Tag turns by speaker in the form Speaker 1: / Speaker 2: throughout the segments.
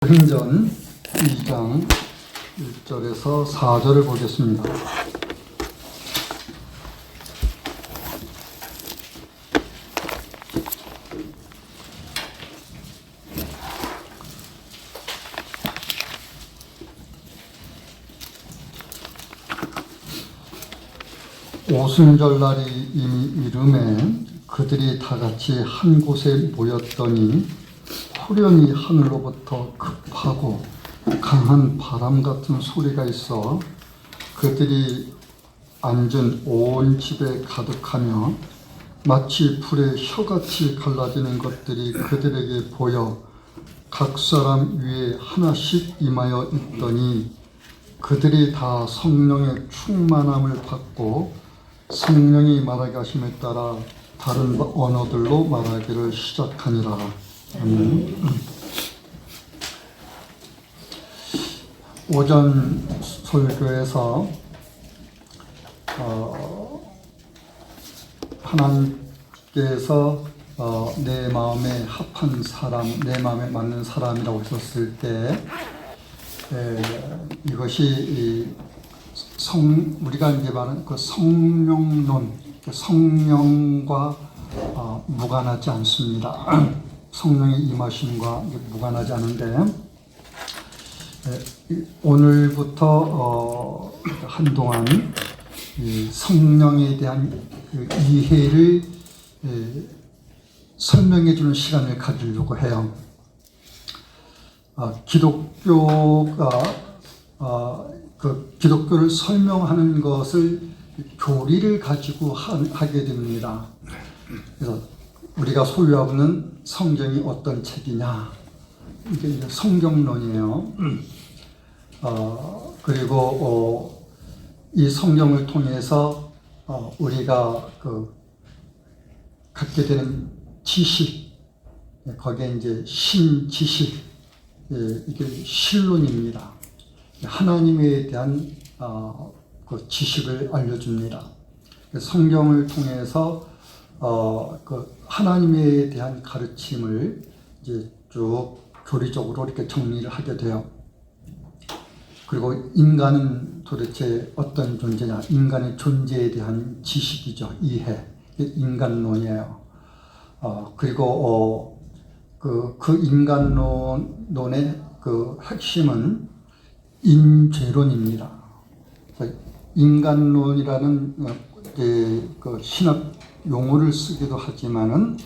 Speaker 1: 행전 2장 1절에서 4절을 보겠습니다. 오순절날이 이미 이르매 그들이 다 같이 한 곳에 모였더니 후련히 하늘로부터 급하고 강한 바람 같은 소리가 있어 그들이 앉은 온 집에 가득하며 마치 불에 혀같이 갈라지는 것들이 그들에게 보여 각 사람 위에 하나씩 임하여 있더니 그들이 다 성령의 충만함을 받고 성령이 말하게 하심에 따라 다른 언어들로 말하기를 시작하니라. 오전 설교에서 하나님께서 내 마음에 합한 사람, 내 마음에 맞는 사람이라고 했었을 때 이것이 우리가 이제 말하는 그 성령론, 성령과 무관하지 않습니다. 성령의 임하심과 무관하지 않은데 오늘부터 한동안 성령에 대한 이해를 설명해 주는 시간을 가지려고 해요. 기독교가 기독교를 설명하는 것을 교리를 가지고 하게 됩니다. 그래서 우리가 소유하고 있는 성경이 어떤 책이냐, 이게 이제 성경론이에요. 그리고 이 성경을 통해서 우리가 갖게 되는 지식, 거기에 이제 신지식, 이게 신론입니다. 하나님에 대한 그 지식을 알려줍니다. 성경을 통해서 하나님에 대한 가르침을 이제 쭉 교리적으로 이렇게 정리를 하게 돼요. 그리고 인간은 도대체 어떤 존재냐? 인간의 존재에 대한 지식이죠. 이해. 인간론이에요. 그리고 그 인간론의 그 핵심은 인죄론입니다. 인간론이라는 그 신학 용어를 쓰기도 하지만은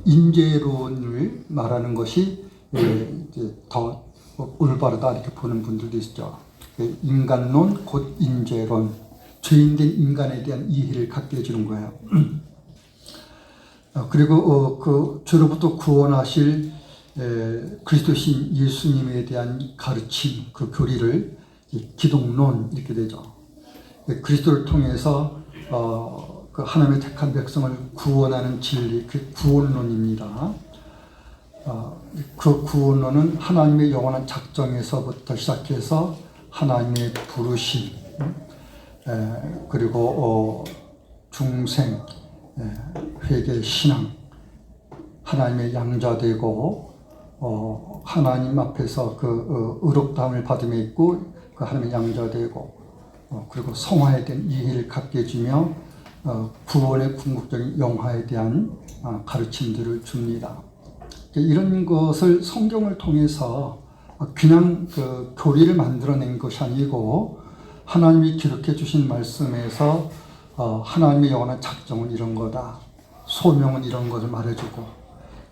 Speaker 1: 인죄론을 말하는 것이 이제 더 올바르다 이렇게 보는 분들도 있죠. 인간론 곧 인죄론, 죄인된 인간에 대한 이해를 갖게 해주는 거예요. 그리고 그 죄로부터 구원하실 그리스도신 예수님에 대한 가르침, 그 교리를 기독론 이렇게 되죠. 그리스도를 통해서 그 하나님의 택한 백성을 구원하는 진리, 그 구원론입니다. 그 구원론은 하나님의 영원한 작정에서부터 시작해서 하나님의 부르심, 그리고 중생, 회개 신앙, 하나님의 양자되고 하나님 앞에서 그 의롭다함을 받음에 있고 그 하나님의 양자되고 그리고 성화에 대한 이해를 갖게 해주며 구원의 궁극적인 영화에 대한 가르침들을 줍니다. 이런 것을 성경을 통해서 그냥 그 교리를 만들어낸 것이 아니고 하나님이 기록해 주신 말씀에서 하나님의 영원한 작정은 이런 거다, 소명은 이런 것을 말해주고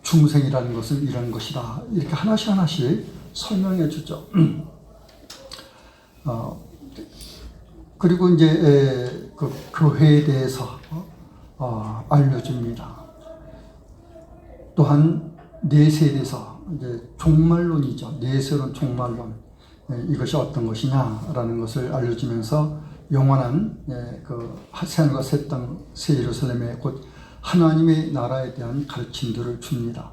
Speaker 1: 중생이라는 것은 이런 것이다, 이렇게 하나씩 하나씩 설명해 주죠. 그리고 이제 그 교회에 대해서 알려줍니다. 또한 내세에 대해서 이제 종말론이죠. 내세론, 종말론, 이것이 어떤 것이냐라는 것을 알려주면서 영원한 그 새하늘과 새 땅, 새 예루살렘의 곧 하나님의 나라에 대한 가르침들을 줍니다.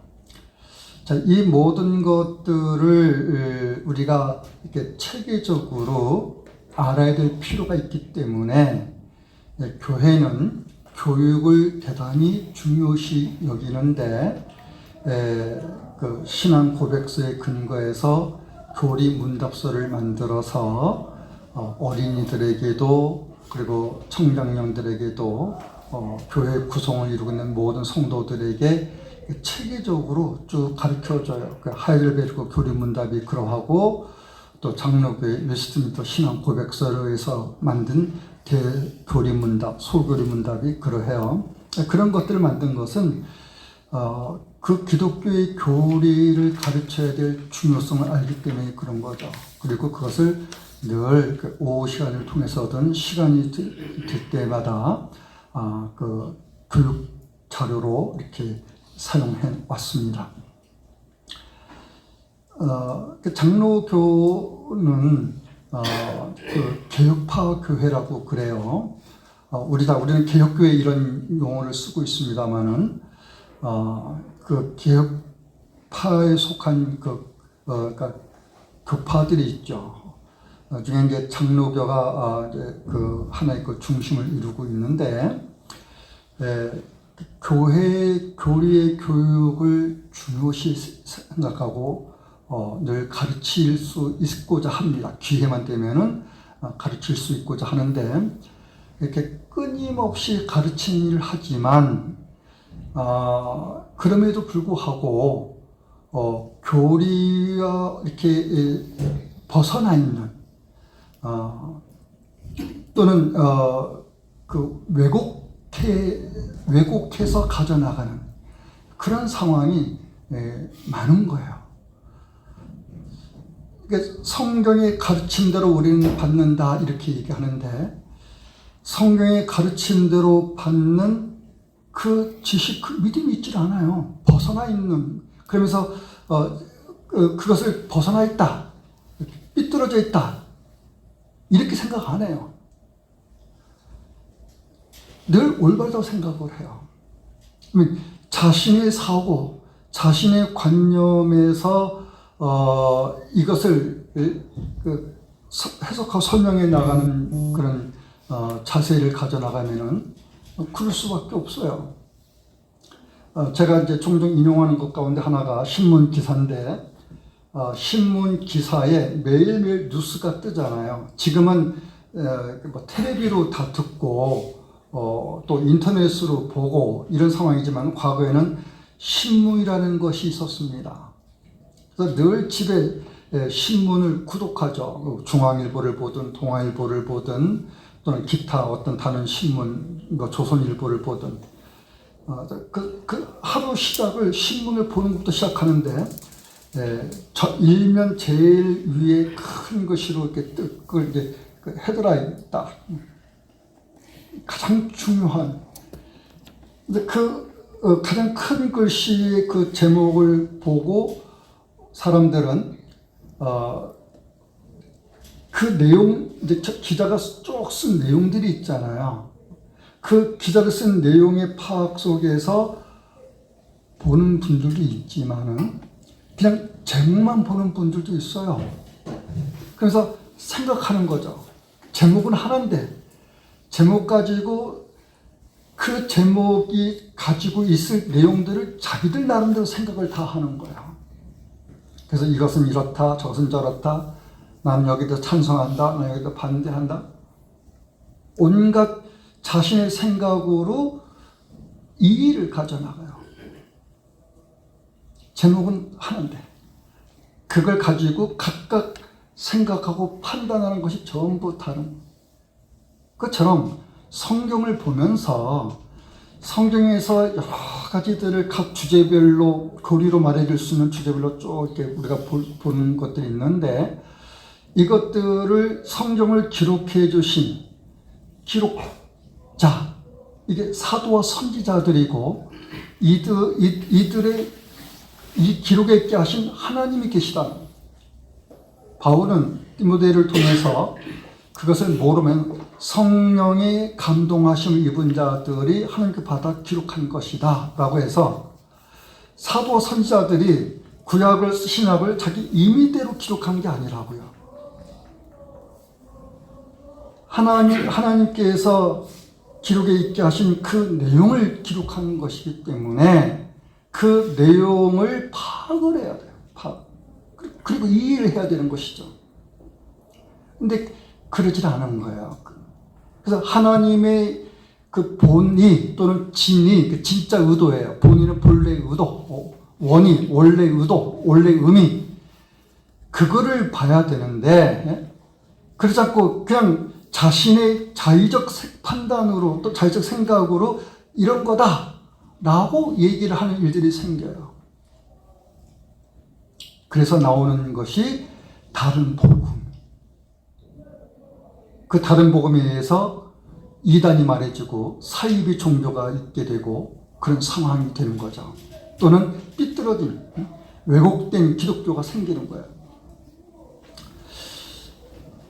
Speaker 1: 자, 이 모든 것들을 우리가 이렇게 체계적으로 알아야 될 필요가 있기 때문에 교회는 교육을 대단히 중요시 여기는데 그 신앙 고백서에 근거해서 교리 문답서를 만들어서 어린이들에게도 그리고 청장년들에게도 교회 구성을 이루고 있는 모든 성도들에게 체계적으로 쭉 가르쳐줘요. 그 하이델베르크 교리 문답이 그러하고 또 장로교회 웨스트민스터 신앙 고백서를 해서 만든 대교리 문답, 소교리 문답이 그러해요. 그런 것들을 만든 것은 그 기독교의 교리를 가르쳐야 될 중요성을 알기 때문에 그런 거죠. 그리고 그것을 늘 그 오후 시간을 통해서든 시간이 될 때마다 그 교육 자료로 이렇게 사용해 왔습니다. 그 장로교는 그 개혁파 교회라고 그래요. 우리는 개혁교회 이런 용어를 쓰고 있습니다만은 그 개혁파에 속한 그러니까 교파들이 있죠. 중에 이제 장로교가 이제 그 하나의 그 중심을 이루고 있는데, 교회 교리의 교육을 중요시 생각하고 늘 가르칠 수 있고자 합니다. 기회만 되면은 가르칠 수 있고자 하는데, 이렇게 끊임없이 가르치는 일을 하지만 그럼에도 불구하고 교리가 이렇게 벗어나 있는 또는 그 왜곡해서 가져나가는 그런 상황이 많은 거예요. 그러니까 성경의 가르침대로 우리는 받는다 이렇게 얘기하는데, 성경의 가르침대로 받는 그 지식, 그 믿음이 있질 않아요. 벗어나 있는, 그러면서 그것을 벗어나 있다, 삐뚤어져 있다 이렇게 생각 안 해요. 늘 올바르다고 생각을 해요. 자신의 사고, 자신의 관념에서 이것을 해석하고 설명해 나가는 그런 자세를 가져나가면은 그럴 수밖에 없어요. 제가 이제 종종 인용하는 것 가운데 하나가 신문 기사인데, 신문 기사에 매일매일 뉴스가 뜨잖아요. 지금은 뭐 텔레비로 다 듣고 또 인터넷으로 보고 이런 상황이지만, 과거에는 신문이라는 것이 있었습니다. 그래서 늘 집에 신문을 구독하죠. 중앙일보를 보든 동아일보를 보든 또는 기타 어떤 다른 신문, 뭐 조선일보를 보든 그 하루 시작을 신문을 보는 것부터 시작하는데, 저 일면 제일 위에 큰 글씨로 이렇게 그걸 이제 그 헤드라인 딱 가장 중요한, 그 가장 큰 글씨의 그 제목을 보고 사람들은 그 내용, 이제 기자가 쭉 쓴 내용들이 있잖아요. 그 기자가 쓴 내용의 파악 속에서 보는 분들도 있지만은 그냥 제목만 보는 분들도 있어요. 그래서 생각하는 거죠. 제목은 하나인데 제목 가지고 그 제목이 가지고 있을 내용들을 자기들 나름대로 생각을 다 하는 거예요. 그래서 이것은 이렇다, 저것은 저렇다, 난 여기도 찬성한다, 난 여기도 반대한다. 온갖 자신의 생각으로 이의를 가져나가요. 제목은 하나인데 그걸 가지고 각각 생각하고 판단하는 것이 전부 다른. 그것처럼 성경을 보면서 성경에서 여러 가지들을 각 주제별로 교리로 말해줄 수 있는 주제별로 쭉 이렇게 우리가 보는 것들이 있는데, 이것들을 성경을 기록해 주신 기록자, 이게 사도와 선지자들이고 이들의 이 기록에 있게 하신 하나님이 계시다. 바울은 디모데를 통해서 그것을 모르면 성령의 감동하심을 입은 자들이 하나님께 받아 기록한 것이다 라고 해서, 사도와 선지자들이 구약을, 신약을 자기 임의대로 기록한 게 아니라고요. 하나님께서 기록에 있게 하신 그 내용을 기록한 것이기 때문에 그 내용을 파악을 해야 돼요. 그리고 이해를 해야 되는 것이죠. 근데 그러질 않은 거예요. 그래서 하나님의 그 본의 또는 진의, 그 진짜 의도예요. 본의는 본래 의도, 원의, 원래 의도, 원래 의미. 그거를 봐야 되는데, 그러지 않고 그냥 자신의 자의적 판단으로 또 자의적 생각으로 이런 거다라고 얘기를 하는 일들이 생겨요. 그래서 나오는 것이 다른 복음. 그 다른 복음에 의해서 이단이 말해지고 사이비 종교가 있게 되고 그런 상황이 되는 거죠. 또는 삐뚤어진 왜곡된 기독교가 생기는 거예요.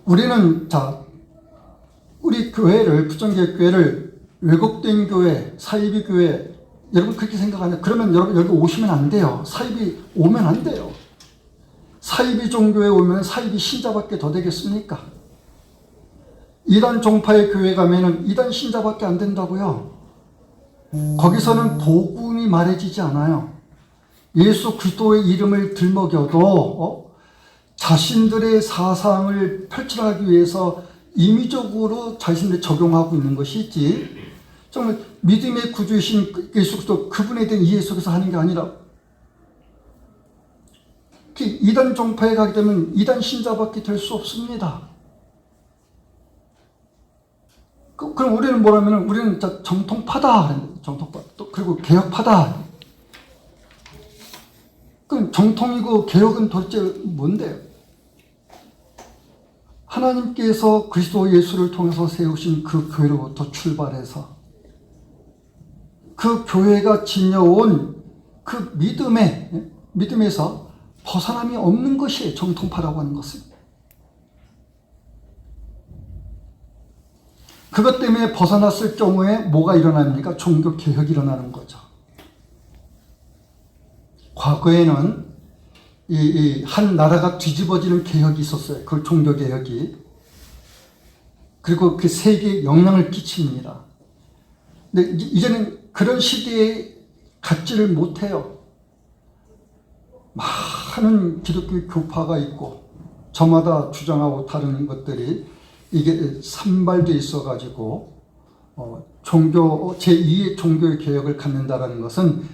Speaker 1: 우리는 우리 교회를 부정교회를 왜곡된 교회, 사이비 교회 여러분 그렇게 생각하냐? 그러면 여러분 여기 오시면 안 돼요. 사이비 오면 안 돼요. 사이비 종교에 오면 사이비 신자밖에 더 되겠습니까? 이단 종파의 교회 가면은 이단 신자밖에 안 된다고요. 거기서는 복음이 말해지지 않아요. 예수 그리스도의 이름을 들먹여도 자신들의 사상을 펼쳐나가기 위해서 임의적으로 자신을 적용하고 있는 것이지 정말 믿음의 구주이신 예수 그리스도 그분에 대한 이해 속에서 하는 게 아니라 이단 종파에 가게 되면 이단 신자밖에 될 수 없습니다. 그럼 우리는 뭐라면 우리는 정통파다. 정통파. 또 그리고 개혁파다. 그럼 정통이고 개혁은 도대체 뭔데요? 하나님께서 그리스도 예수를 통해서 세우신 그 교회로부터 출발해서 그 교회가 지녀온 그 믿음에서 벗어남이 없는 것이 정통파라고 하는 것은. 그것 때문에 벗어났을 경우에 뭐가 일어납니까? 종교 개혁이 일어나는 거죠. 과거에는 한 나라가 뒤집어지는 개혁이 있었어요. 그 종교 개혁이. 그리고 그 세계에 영향을 끼칩니다. 근데 이제는 그런 시대에 갖지를 못해요. 많은 기독교 교파가 있고 저마다 주장하고 다른 것들이 이게 산발돼 있어가지고 제2의 종교 개혁을 갖는다라는 것은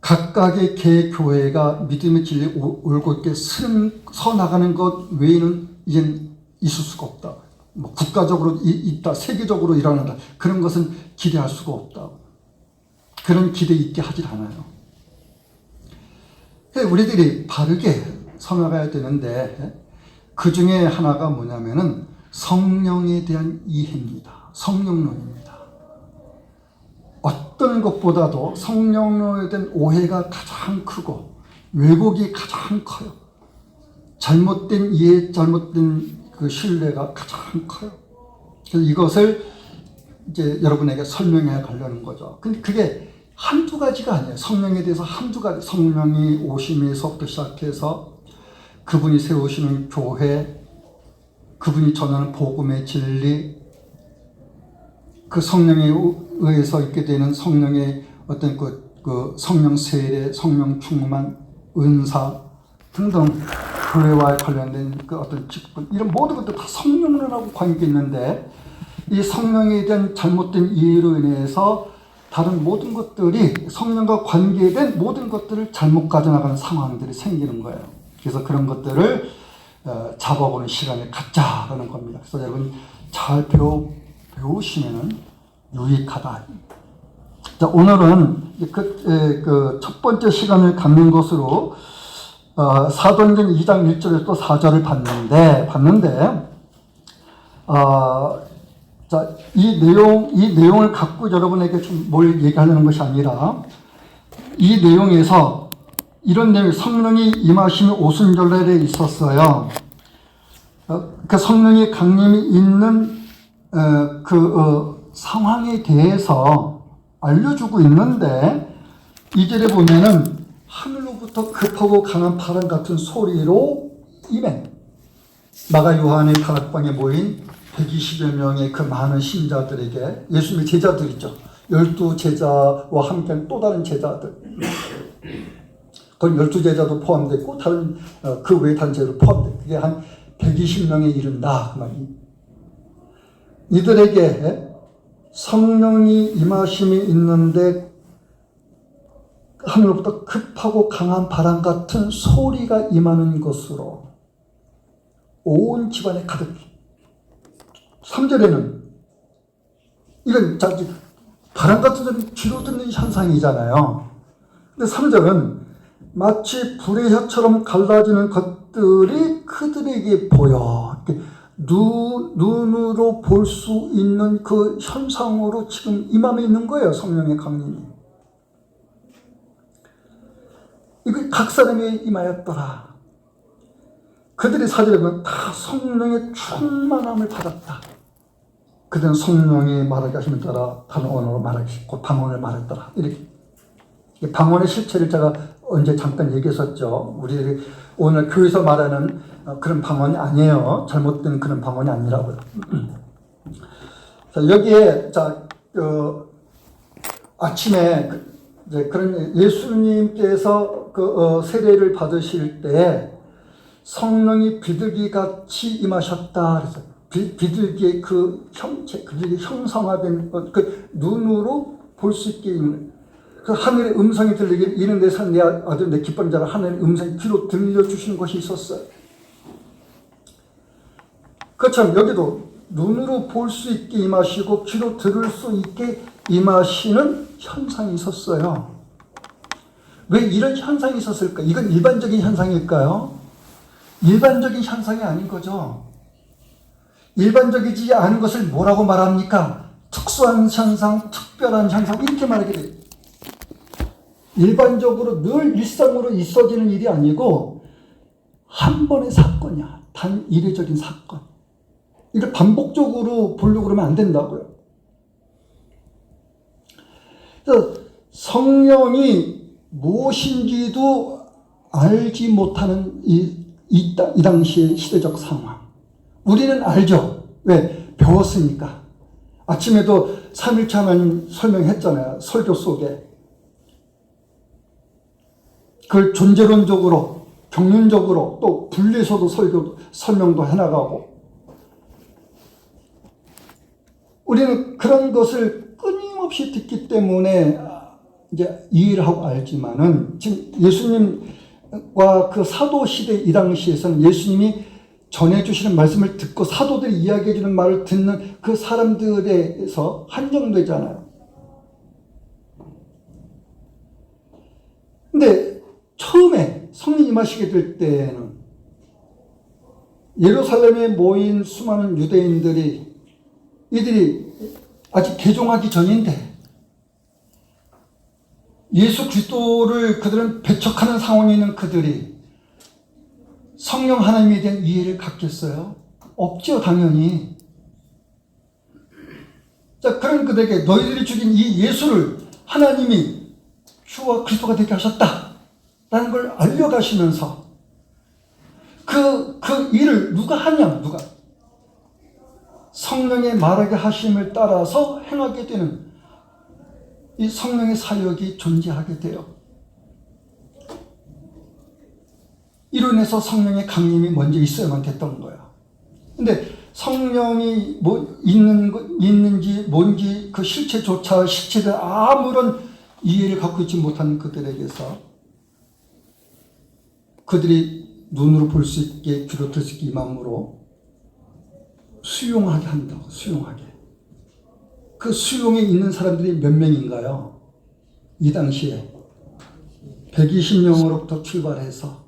Speaker 1: 각각의 개교회가 믿음의 진리에 올고 있게 서 나가는 것 외에는 이젠 있을 수가 없다. 뭐 국가적으로 있다, 세계적으로 일어난다. 그런 것은 기대할 수가 없다. 그런 기대 있게 하질 않아요. 우리들이 바르게 서 나가야 되는데 그 중에 하나가 뭐냐면은 성령에 대한 이해입니다. 성령론입니다. 어떤 것보다도 성령론에 대한 오해가 가장 크고 왜곡이 가장 커요. 잘못된 이해, 잘못된 그 신뢰가 가장 커요. 그래서 이것을 이제 여러분에게 설명해 가려는 거죠. 근데 그게 한두 가지가 아니에요. 성령에 대해서 한두 가지. 성령이 오심에서부터 시작해서 그분이 세우시는 교회, 그분이 전하는 복음의 진리, 그 성령에 의해서 있게 되는 성령의 어떤 그 성령 세례, 성령 충만, 은사 등등 교회와 관련된 그 어떤 직분, 이런 모든 것들 다 성령론하고 관계 있는데 이 성령에 대한 잘못된 이해로 인해서 다른 모든 것들이 성령과 관계된 모든 것들을 잘못 가져나가는 상황들이 생기는 거예요. 그래서 그런 것들을 잡아보는 시간을 갖자라는 겁니다. 그래서 여러분 잘 배우시면은 유익하다. 자, 오늘은 그 첫 번째 시간을 갖는 것으로 사도행전 2장 1절에서 또 4절을 봤는데 자, 이 내용을 갖고 여러분에게 좀 뭘 얘기하려는 것이 아니라 이 내용에서 이런 내용, 성령이 임하심이 오순절날에 있었어요. 그 성령의 강림이 있는 상황에 대해서 알려주고 있는데 2절에 보면은 하늘로부터 급하고 강한 바람 같은 소리로 임해 마가 요한의 다락방에 모인 120여 명의 그 많은 신자들에게 예수님의 제자들이죠. 12 제자와 함께한 또 다른 제자들 그건 12제자도 포함됐고 다른 그 외 단체도 포함됐고 그게 한 120명에 이른다 그 말이. 이들에게 성령이 임하심이 있는데 하늘로부터 급하고 강한 바람 같은 소리가 임하는 것으로 온 집안에 가득. 3절에는 이건 바람 같은 소리 귀로 듣는 현상이잖아요. 근데 3절은 마치 불의 혀처럼 갈라지는 것들이 그들에게 보여. 눈으로 볼 수 있는 그 현상으로 지금 임함에 있는 거예요. 성령의 강림이. 이거 각 사람이 임하였더라. 그들이 4절에 보면 다 성령의 충만함을 받았다. 그들은 성령이 말하게 하심에 따라 다른 언어로 말하기, 곧 방언을 말했더라. 이렇게. 방언의 실체를 제가 언제 잠깐 얘기했었죠. 우리 오늘 교회에서 말하는 그런 방언이 아니에요. 잘못된 그런 방언이 아니라고요. 자, 여기에, 아침에, 그런 예수님께서 세례를 받으실 때 성령이 비둘기 같이 임하셨다. 그래서 비둘기의 그 형체, 비둘기 형상화된 그 눈으로 볼 수 있게 그 하늘의 음성이 들리길 이는 내 산 내 아들 내 기뻐하는 자라 하늘의 음성이 귀로 들려주시는 것이 있었어요. 그처럼 여기도 눈으로 볼 수 있게 임하시고 귀로 들을 수 있게 임하시는 현상이 있었어요. 왜 이런 현상이 있었을까? 이건 일반적인 현상일까요? 일반적인 현상이 아닌 거죠. 일반적이지 않은 것을 뭐라고 말합니까? 특수한 현상, 특별한 현상 이렇게 말하게 돼요. 일반적으로 늘 일상으로 있어지는 일이 아니고 한 번의 사건이야. 단 이례적인 사건. 이걸 반복적으로 보려고 그러면 안 된다고요. 그래서 성령이 무엇인지도 알지 못하는 이 당시의 시대적 상황. 우리는 알죠. 왜? 배웠으니까. 아침에도 3일차 하나님 설명했잖아요. 설교 속에. 그걸 존재론적으로, 경륜적으로 또 분리해서도 설명도 해나가고. 우리는 그런 것을 끊임없이 듣기 때문에 이제 이해를 하고 알지만은 지금 예수님과 그 사도 시대 이 당시에서는 예수님이 전해주시는 말씀을 듣고 사도들이 이야기해주는 말을 듣는 그 사람들에서 한정되잖아요. 근데 처음에 성령 임하시게 될 때는 예루살렘에 모인 수많은 유대인들이 이들이 아직 개종하기 전인데 예수 그리스도를 그들은 배척하는 상황에 있는 그들이 성령 하나님에 대한 이해를 갖겠어요? 없죠, 당연히. 자, 그런 그들에게 너희들이 죽인 이 예수를 하나님이 주와 그리스도가 되게 하셨다 라는 걸 알려가시면서 그 일을 누가 하냐, 누가 성령의 말하게 하심을 따라서 행하게 되는 이 성령의 사역이 존재하게 돼요. 이로 인해서 성령의 강림이 먼저 있어야만 됐던 거야. 근데 성령이 뭐 있는지 뭔지 그 실체조차 실체를 아무런 이해를 갖고 있지 못한 그들에게서 그들이 눈으로 볼 수 있게 귀로 들을 수 있게 임함으로 수용하게 한다고. 수용하게. 그 수용에 있는 사람들이 몇 명인가요? 이 당시에 120명으로부터 출발해서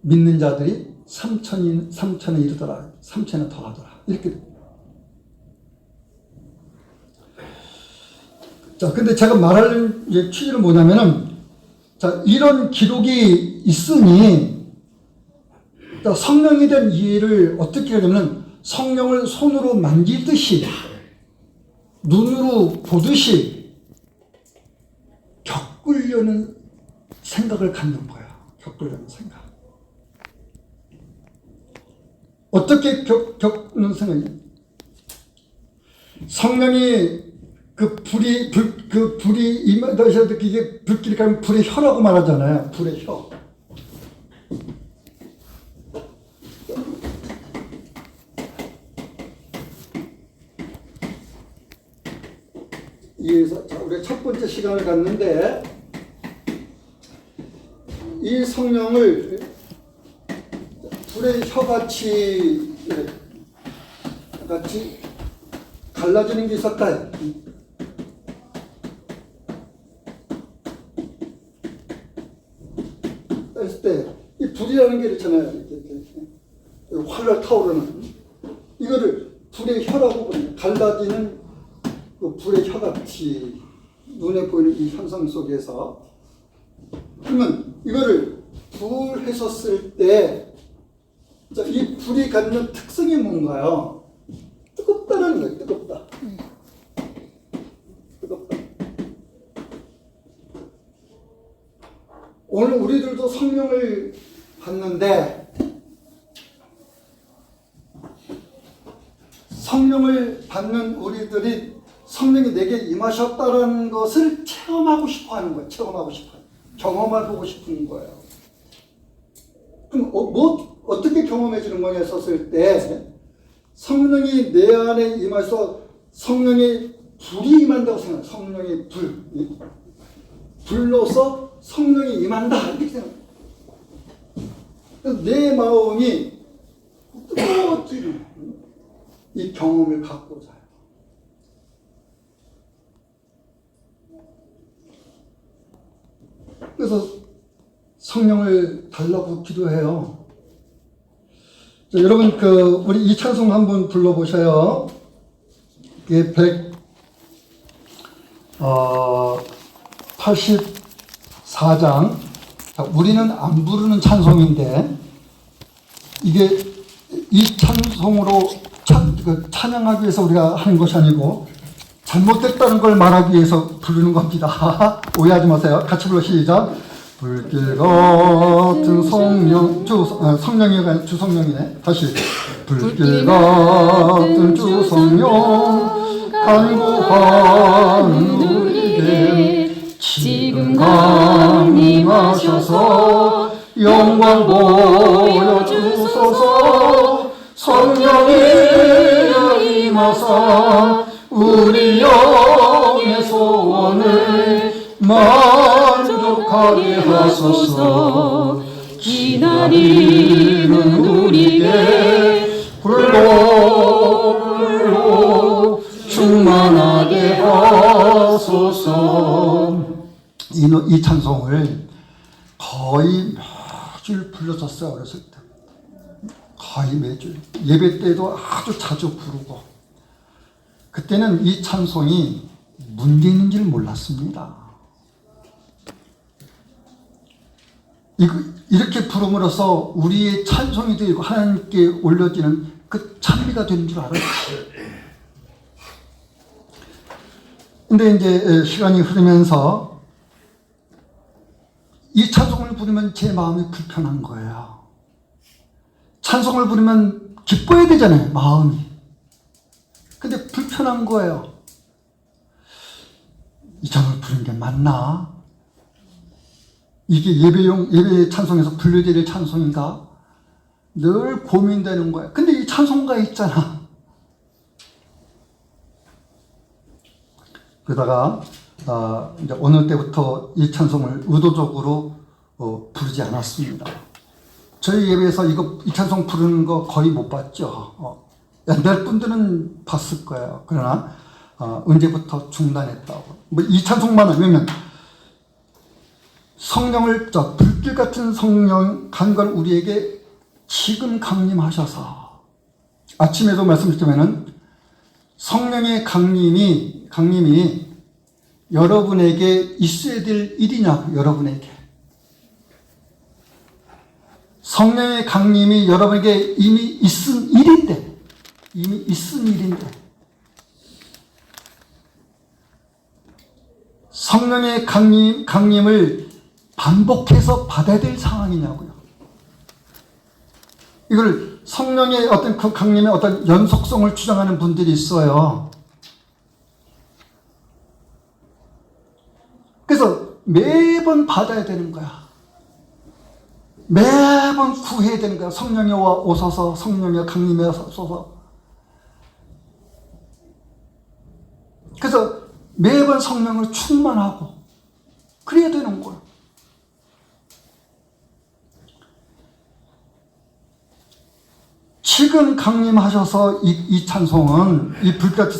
Speaker 1: 믿는 자들이 3천에 이르더라. 3천에 더 하더라. 이렇게. 자, 근데 제가 말하는 취지는 뭐냐면은, 자, 이런 기록이 있으니, 자, 성령에 대한 이해를 어떻게 하냐면, 성령을 손으로 만지듯이, 눈으로 보듯이, 겪으려는 생각을 갖는 거야. 겪으려는 생각. 어떻게 겪는 생각이냐? 성령이 그 불이 임하셔도 이게 불길이 가면 불의 혀라고 말하잖아요. 불의 혀. 이에서 자, 우리가 첫 번째 시간을 갖는데 이 성령을 불의 혀같이 갈라지는 게 있었다. 했을 때 이 불이라는 게 있잖아요. 이렇게 활활 타오르는 이거를 불의 혀라고 부릅니다. 갈라지는 그 불의 혀같이 눈에 보이는 이 현상 속에서 그러면 이거를 불해서 쓸 때 이 불이 갖는 특성이 뭔가요? 뜨겁다는 거예요. 뜨겁다. 뜨겁다. 오늘 우리들도 성령을 받는데 성령을 받는 우리들이 성령이 내게 임하셨다는 것을 체험하고 싶어 하는 거예요. 체험하고 싶어요. 경험해보고 싶은 거예요. 그럼 어떻게 경험해지는 거냐 했었을 때 성령이 내 안에 임해서 성령의 불이 임한다고 생각해요. 성령의 불로서 성령이 임한다 이렇게 생각해요. 내 마음이 뜨거워지는 이 경험을 갖고자 해요. 그래서 성령을 달라고 기도해요. 자, 여러분 우리 이 찬송 한번 불러보셔요. 이게 184장. 우리는 안 부르는 찬송인데 이게 이 찬송으로 찬양하기 위해서 우리가 하는 것이 아니고 잘못됐다는 걸 말하기 위해서 부르는 겁니다. 오해하지 마세요. 같이 불러 시작. 불길 같은 성령, 성령이 아니라 주성령이네. 다시. 불길 같은 주성령, 간구하는 우리에게 지금 강림하셔서 영광 보여주소서. 성령이 임하사 우리 영의 소원을 만족하게 하소서. 기다리는 우리에게 불로 충만하게 하소서. 이 찬송을 거의 매주 불렀었어요. 어렸을 때 거의 매주 예배 때도 아주 자주 부르고, 그때는 이 찬송이 문제 있는 줄 몰랐습니다. 이렇게 부름으로써 우리의 찬송이 되고 하나님께 올려지는 그 찬미가 되는 줄 알았어요. 근데 이제 시간이 흐르면서 이 찬송을 부르면 제 마음이 불편한 거예요. 찬송을 부르면 기뻐야 되잖아요, 마음이. 근데 불편한 거예요. 이 찬송을 부르는 게 맞나? 이게 예배 찬송에서 불려야 될 찬송인가? 늘 고민되는 거예요. 근데 이 찬송가 있잖아. 그러다가 이제 어느 때부터 이 찬송을 의도적으로 부르지 않았습니다. 저희 예배에서 이 찬송 부르는 거 거의 못 봤죠. 옛날 분들은 봤을 거예요. 그러나 언제부터 중단했다고. 이 찬송만 하면 성령을 불길 같은 성령 간걸 우리에게 지금 강림하셔서, 아침에도 말씀드리자면은 성령의 강림이 여러분에게 있어야 될 일이냐고. 여러분에게 성령의 강림이 여러분에게 이미 있은 일인데 성령의 강림을 반복해서 받아야 될 상황이냐고요. 이걸 성령의 어떤 그 강림의 어떤 연속성을 주장하는 분들이 있어요. 매번 받아야 되는 거야. 매번 구해야 되는 거야. 성령이 오소서, 성령이 강림하소서. 그래서 매번 성령을 충만하고 그래야 되는 거야. 지금 강림하셔서 이 찬송은, 이 불같이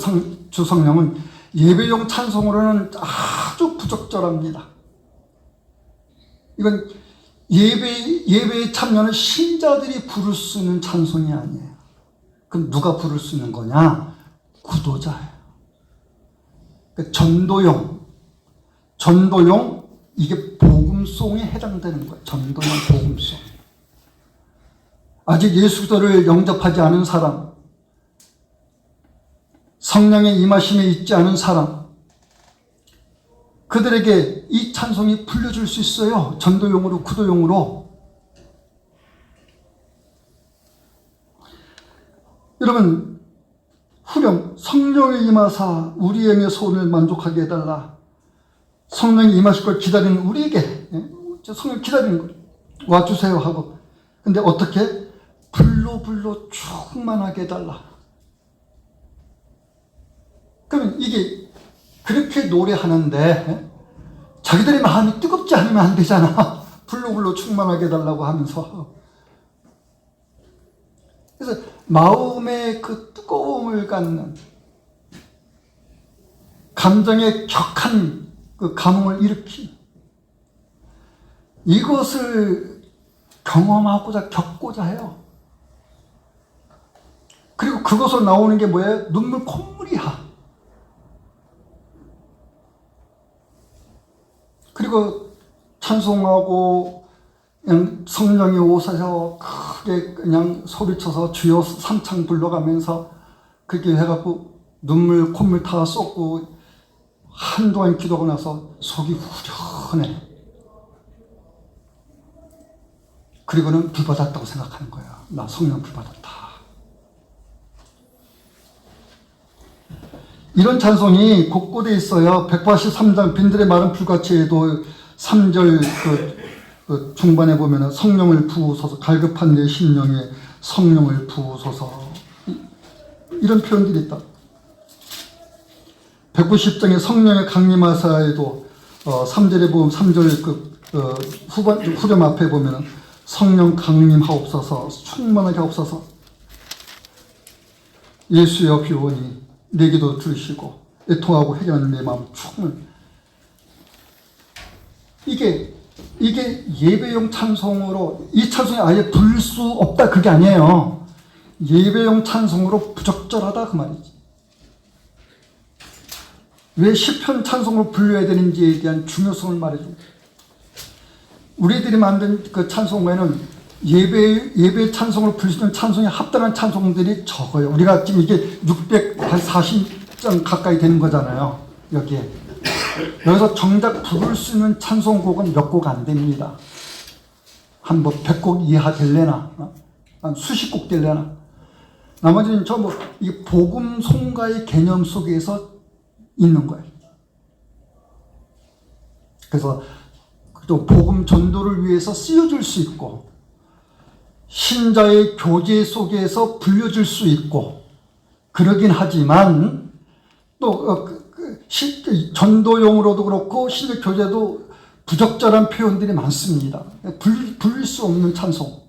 Speaker 1: 주 성령은 예배용 찬송으로는 아주 부적절합니다. 이건 예배에 참여하는 신자들이 부를 수 있는 찬송이 아니에요. 그럼 누가 부를 수 있는 거냐? 구도자예요. 전도용, 이게 복음송에 해당되는 거예요. 전도용 복음송. 아직 예수 그리스도를 영접하지 않은 사람, 성령의 임하심에 있지 않은 사람, 그들에게 이 찬송이 불려줄 수 있어요. 전도용으로, 구도용으로. 여러분, 후렴, 성령의 임하사 우리의 소원을 만족하게 해달라. 성령이 임하실 걸 기다리는 우리에게, 성령 기다리는 걸 와주세요 하고. 근데 어떻게? 불로 충만하게 해달라. 그러면 이게 그렇게 노래하는데 자기들의 마음이 뜨겁지 않으면 안 되잖아. 불로 충만하게 해달라고 하면서. 그래서 마음의 그 뜨거움을 갖는, 감정의 격한 그 감흥을 일으킨, 이것을 경험하고자, 겪고자 해요. 그리고 그것으로 나오는 게 뭐예요? 눈물 콧물이야. 그리고 찬송하고 그냥 성령이 오셔서 크게 그냥 소리쳐서 주여 삼창 불러가면서 그렇게 해갖고 눈물 콧물 다 쏟고 한동안 기도하고 나서 속이 후련해. 그리고는 불 받았다고 생각하는 거야. 나 성령 불 받았다. 이런 찬송이 곳곳에 있어요. 183장 빈들의 마른 불같이 해도 3절 그 중반에 보면 성령을 부으소서, 갈급한 내 심령에 성령을 부으소서, 이런 표현들이 있다. 190장에 성령의 강림하사에도 3절에 보면 3절 후렴 앞에 보면 성령 강림하옵소서, 충만하게 하옵소서, 예수여 비오니 내게도 들으시고 애통하고 회개하는 내 마음 충만. 이게 예배용 찬송으로, 이 찬송이 아예 부를 수 없다 그게 아니에요. 예배용 찬송으로 부적절하다 그 말이지. 왜 시편 찬송으로 불려야 되는지에 대한 중요성을 말해줍니다. 우리들이 만든 그 찬송에는 예배 찬송으로 부를 수 있는 찬송에 합당한 찬송들이 적어요. 우리가 지금 이게 640장 가까이 되는 거잖아요. 여기에. 여기서 정작 부를 수 있는 찬송곡은 몇 곡 안 됩니다. 한 100곡 이하 될래나, 한 수십 곡 될래나. 나머지는 전부 이 복음송가의 개념 속에서 있는 거예요. 그래서 또 복음 전도를 위해서 쓰여질 수 있고, 신자의 교제 속에서 불려질 수 있고, 그러긴 하지만 또 전도용으로도 그렇고 신의 교제도 부적절한 표현들이 많습니다. 불릴 수 없는 찬송.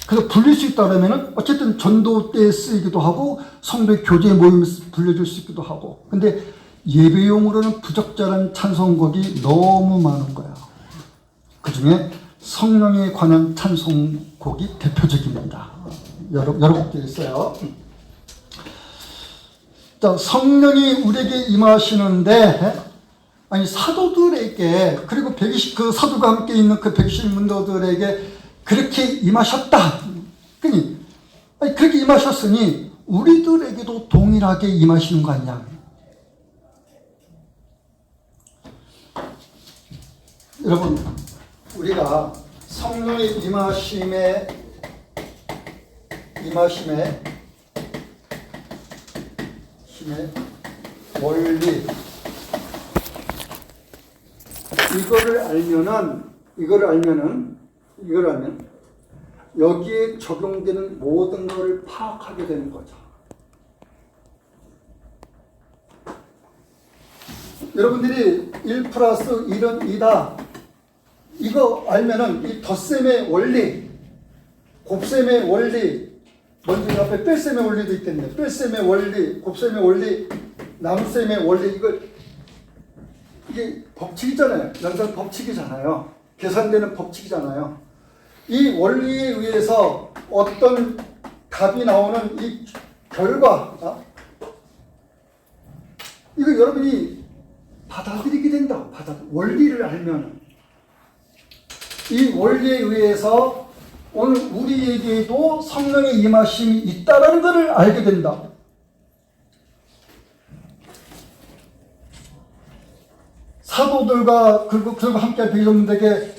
Speaker 1: 그래서 불릴 수 있다 그러면 어쨌든 전도 때 쓰이기도 하고 성도의 교제 모임에서 불려줄 수 있기도 하고, 근데 예배용으로는 부적절한 찬송곡이 너무 많은 거야. 그 중에 성령에 관한 찬송곡이 대표적입니다. 여러 곡들이 있어요. 자, 성령이 우리에게 임하시는데, 아니 사도들에게, 그리고 그 사도가 함께 있는 그 120문도들에게 그렇게 임하셨다. 아니 그렇게 임하셨으니 우리들에게도 동일하게 임하시는 거 아니냐. 여러분, 우리가 성령의 임하심의 원리, 이거를 알면 여기에 적용되는 모든 것을 파악하게 되는 거죠. 여러분들이 1 플러스 1은 2다. 이거 알면은 이 덧셈의 원리, 곱셈의 원리, 먼저 옆에 뺄셈의 원리도 있겠네. 뺄셈의 원리, 곱셈의 원리, 나눗셈의 원리, 이게 법칙이잖아요. 연산 법칙이잖아요. 계산되는 법칙이잖아요. 이 원리에 의해서 어떤 답이 나오는 이 결과, 이거 여러분이 받아들이게 된다. 원리를 알면 이 원리에 의해서 오늘 우리에게도 성령의 임하심이 있다는 것을 알게 된다. 사도들과 그리고 함께 배우자들에게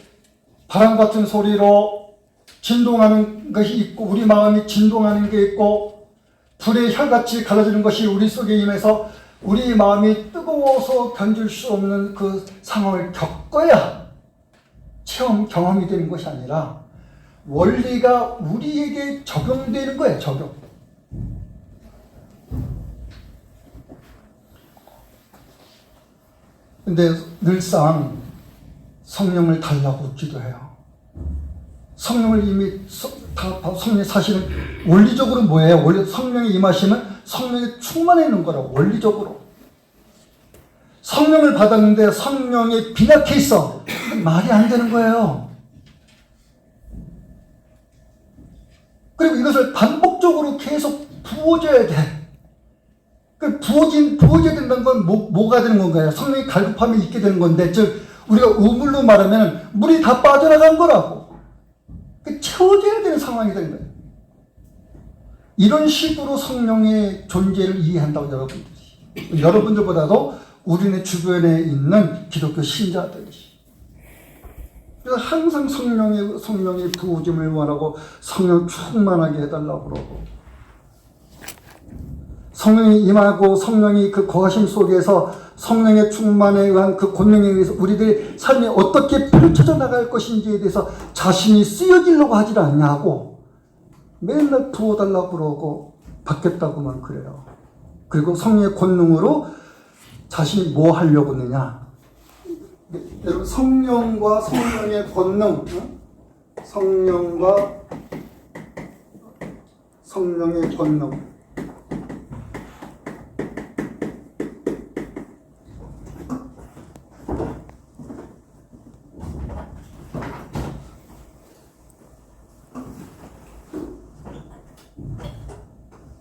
Speaker 1: 바람 같은 소리로 진동하는 것이 있고, 우리 마음이 진동하는 게 있고, 불의 혀같이 갈라지는 것이 우리 속에 임해서 우리 마음이 뜨거워서 견딜 수 없는 그 상황을 겪어야 경험이 되는 것이 아니라 원리가 우리에게 적용되는 거예요. 적용. 근데 늘상 성령을 달라고 기도해요. 성령을 이미 성령의 사실은 원리적으로 뭐예요? 원래 성령이 임하시면 성령이 충만해 있는 거라고. 원리적으로 성령을 받았는데 성령이 빈약해 있어. 말이 안 되는 거예요. 그리고 이것을 반복적으로 계속 부어줘야 돼. 그 부어져야 된다는 건 뭐가 되는 건가요? 성령이 갈급함이 있게 되는 건데, 즉 우리가 우물로 말하면 물이 다 빠져나간 거라고. 채워져야 되는 상황이 되는 거예요. 이런 식으로 성령의 존재를 이해한다고 여러분들보다도 우리네 주변에 있는 기독교 신자들이. 그래서 항상 성령의 부어짐을 원하고 성령 충만하게 해달라고 그러고, 성령이 임하고 성령이 그 거하심 속에서 성령의 충만에 의한 그 권능에 의해서 우리들의 삶이 어떻게 펼쳐져 나갈 것인지에 대해서 자신이 쓰여지려고 하질 않냐고 맨날 부어달라고 그러고 받겠다고만 그래요. 그리고 성령의 권능으로 자신이 뭐 하려고 하느냐. 여러분, 성령과 성령의 권능, 성령과 성령의 권능.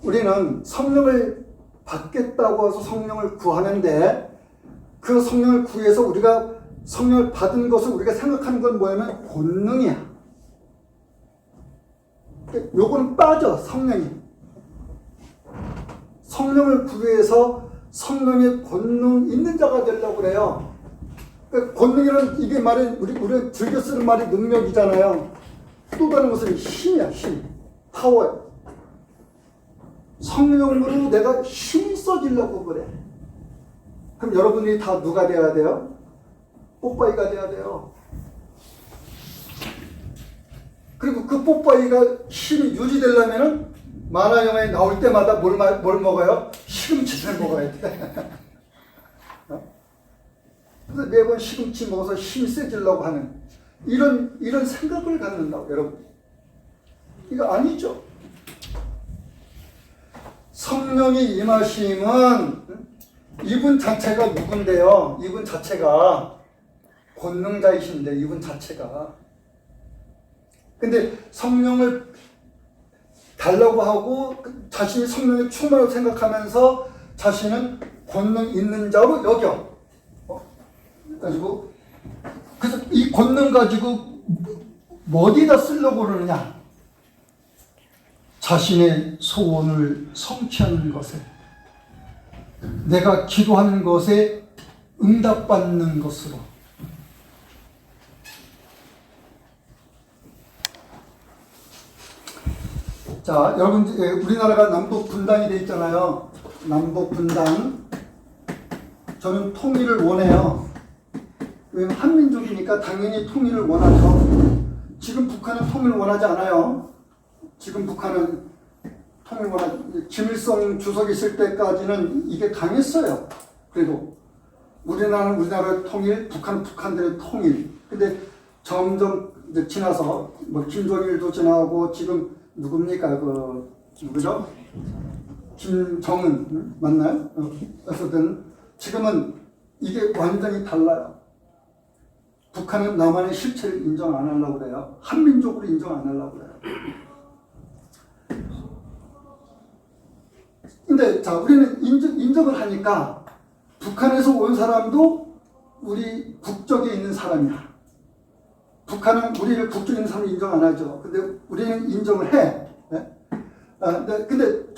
Speaker 1: 우리는 성령을 받겠다고 해서 성령을 구하는데, 그 성령을 구해서 우리가 성령을 받은 것을 우리가 생각하는 건 뭐냐면 권능이야. 요거는 빠져. 성령을 구해서 성령의 권능 있는 자가 되려고 그래요. 권능이라는 이게 말이 우리가 즐겨 쓰는 말이 능력이잖아요. 또 다른 것은 힘이야. 힘, 파워야. 성령으로 내가 힘이 써지려고 그래. 그럼 여러분이 다 누가 돼야 돼요? 뽀빠이가 돼야 돼요. 그리고 그 뽀빠이가 힘이 유지되려면은 만화 영화에 나올 때마다 뭘 먹어요? 시금치를 먹어야 돼. 그래서 매번 시금치 먹어서 힘이 세지려고 하는 이런 생각을 갖는다고, 여러분. 이거 아니죠. 성령의 임하심은 이분 자체가 누군데요? 이분 자체가 권능자이신데, 이분 자체가. 근데 성령을 달라고 하고 자신이 성령의 충만하다고 생각하면서 자신은 권능 있는 자로 여겨. 가지고 그래서 이 권능 가지고 어디다 쓰려고 그러느냐? 자신의 소원을 성취하는 것에, 내가 기도하는 것에 응답받는 것으로. 자, 여러분, 우리나라가 남북 분단이 되어 있잖아요. 남북 분단. 저는 통일을 원해요. 왜냐면 한민족이니까 당연히 통일을 원하죠. 지금 북한은 통일을 원하지 않아요. 지금 북한은 통일을 원하지. 김일성 주석이 있을 때까지는 이게 강했어요. 그래도 우리나라는 우리나라의 통일, 북한은 북한들의 통일. 근데 점점 이제 지나서 뭐 김정일도 지나고 지금 누굽니까? 그 누구죠? 김정은 맞나요? 어쨌든 지금은 이게 완전히 달라요. 북한은 남한의 실체를 인정 안 하려고 그래요. 한민족으로 인정 안 하려고 그래요. 근데 자, 우리는 인정을 하니까 북한에서 온 사람도 우리 북쪽에 있는 사람이야. 북한은 우리를 북쪽에 있는 사람을 인정 안 하죠. 근데 우리는 인정을 해. 네? 근데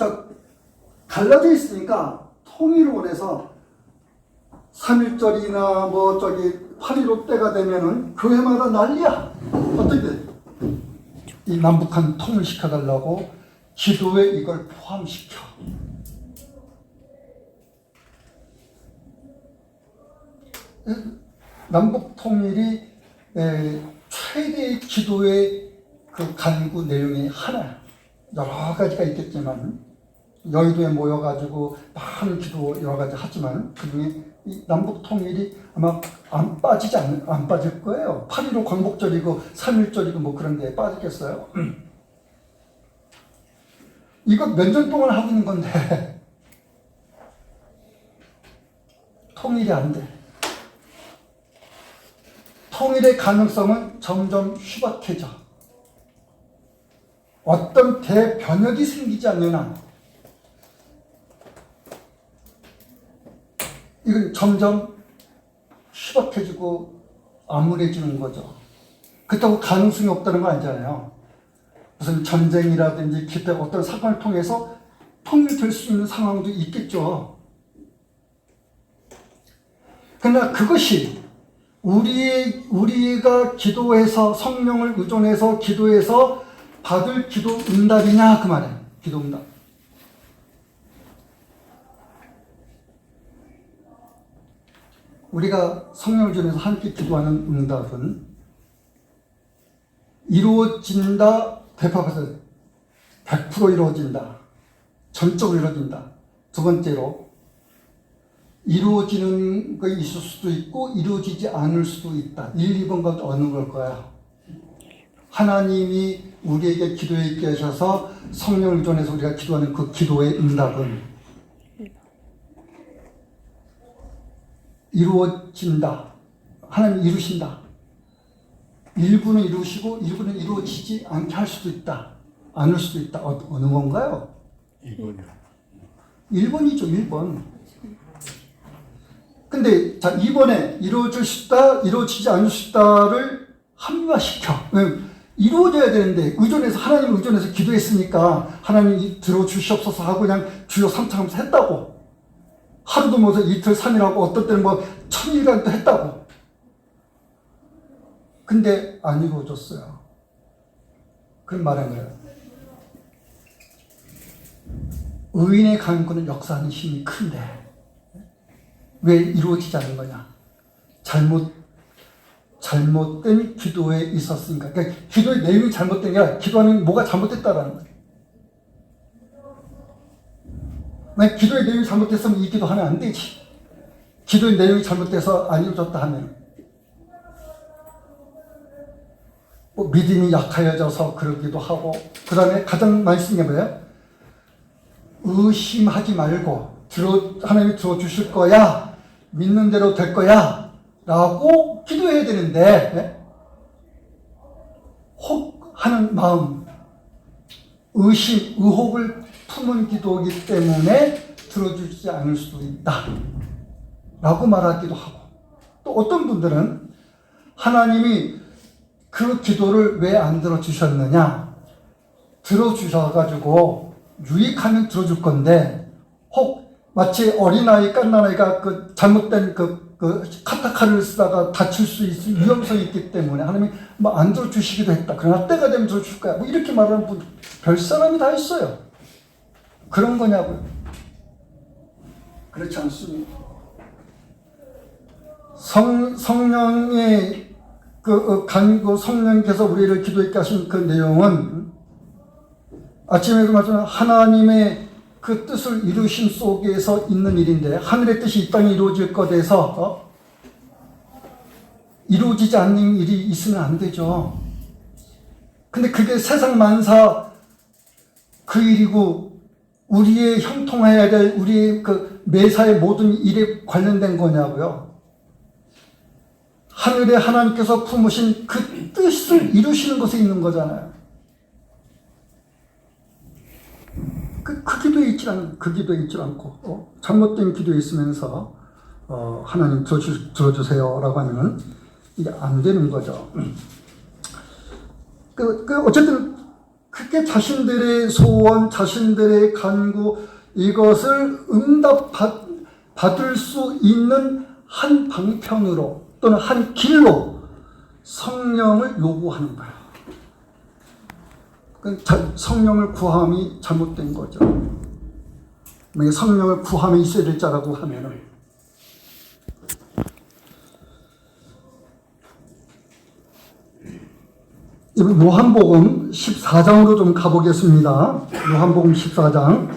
Speaker 1: 갈라져 있으니까 통일을 원해서 3.1절이나 뭐 저기 8.15 때가 되면은 교회마다 난리야. 어떻게 이 남북한 통일시켜달라고 기도에 이걸 포함시켜. 남북 통일이 최대의 기도의 그 간구 내용이 하나야. 여러 가지가 있겠지만 여의도에 모여가지고 많은 기도 여러 가지 하지만 그중에 이 남북 통일이 아마 안 빠질 거예요. 8.15 광복절이고 3.1절이고 뭐 그런 데에 빠지겠어요. 이거 몇 년 동안 하고 있는 건데 통일이 안 돼. 통일의 가능성은 점점 희박해져. 어떤 대변혁이 생기지 않는 한 이건 점점 희박해지고 암울해지는 거죠. 그렇다고 가능성이 없다는 건 아니잖아요. 무슨 전쟁이라든지 기타 어떤 사건을 통해서 통일될 수 있는 상황도 있겠죠. 그러나 그것이 우리가 기도해서 성령을 의존해서 기도해서 받을 기도 응답이냐 그 말이에요. 기도 응답. 우리가 성령을 의존해서 함께 기도하는 응답은 이루어진다. 100% 이루어진다. 전적으로 이루어진다. 두 번째로 이루어지는 거 있을 수도 있고 이루어지지 않을 수도 있다. 1, 2번과 어느 걸까요? 하나님이 우리에게 기도에 있게 하셔서 성령을 의존해서 우리가 기도하는 그 기도의 응답은 이루어진다. 하나님이 이루신다. 일부는 이루시고 일부는 이루어지지 않게 할 수도 있다. 않을 수도 있다. 어느 건가요?
Speaker 2: 2번이요.
Speaker 1: 1번이죠. 1번. 근데 자 2번에 이루어질 수 있다, 이루어지지 않을 수 있다를 합리화시켜. 이루어져야 되는데 의존해서 하나님을 의존해서 기도했으니까 하나님이 들어주시옵소서 하고 그냥 주여 삼창하면서 했다고. 하루도 뭐 이틀 3일 하고 어떤 때는 뭐 1000일간도 했다고. 근데 안 이루어졌어요. 그런 말한 거예요. 의인의 강구는 역사하는 힘이 큰데 왜 이루어지지 않는 거냐? 잘못된 기도에 있었으니까. 그러니까 기도의 내용이 잘못된 게 아니라 기도하는 뭐가 잘못됐다라는 거예요. 만약 기도의 내용이 잘못됐으면 이 기도 하면 안 되지. 기도의 내용이 잘못돼서 안 이루어졌다 하면 뭐 믿음이 약해져서 그러기도 하고 그 다음에 가장 많이 쓰는 게 뭐예요? 의심하지 말고 하나님이 들어주실 거야. 믿는 대로 될 거야. 라고 기도해야 되는데 네? 혹 하는 마음, 의심, 의혹을 품은 기도이기 때문에 들어주지 않을 수도 있다. 라고 말하기도 하고 또 어떤 분들은 하나님이 그 기도를 왜 안 들어주셨느냐? 들어주셔가지고 유익하면 들어줄 건데 혹 마치 어린아이, 갓난아이가 그 잘못된 그 카타카를 쓰다가 다칠 수 있을 위험성이 있기 때문에 하나님이 뭐 안 들어주시기도 했다. 그러나 때가 되면 들어줄 거야. 뭐 이렇게 말하는 분 별 사람이 다 있어요. 그런 거냐고요? 그렇지 않습니다. 성령의 간구, 성령께서 우리를 기도했게 하신 그 내용은 아침에도 말씀한 하나님의 그 뜻을 이루심 속에서 있는 일인데, 하늘의 뜻이 이 땅에 이루어질 것에서 이루어지지 않는 일이 있으면 안 되죠. 근데 그게 세상 만사 그 일이고 우리의 형통해야 될 우리의 그 매사의 모든 일에 관련된 거냐고요. 하늘에 하나님께서 품으신 그 뜻을 이루시는 것에 있는 거잖아요. 그 기도에 있지 않고 잘못된 기도에 있으면서 하나님 들어주세요라고 하면은 이게 안 되는 거죠. 어쨌든 그게 자신들의 소원, 자신들의 간구, 이것을 응답받을 수 있는 한 방편으로 또는 한 길로 성령을 요구하는 거예요. 성령을 구함이 잘못된 거죠. 성령을 구함에 있어야 될 자라고 하면은, 요한복음 14장으로 좀 가보겠습니다. 요한복음 14장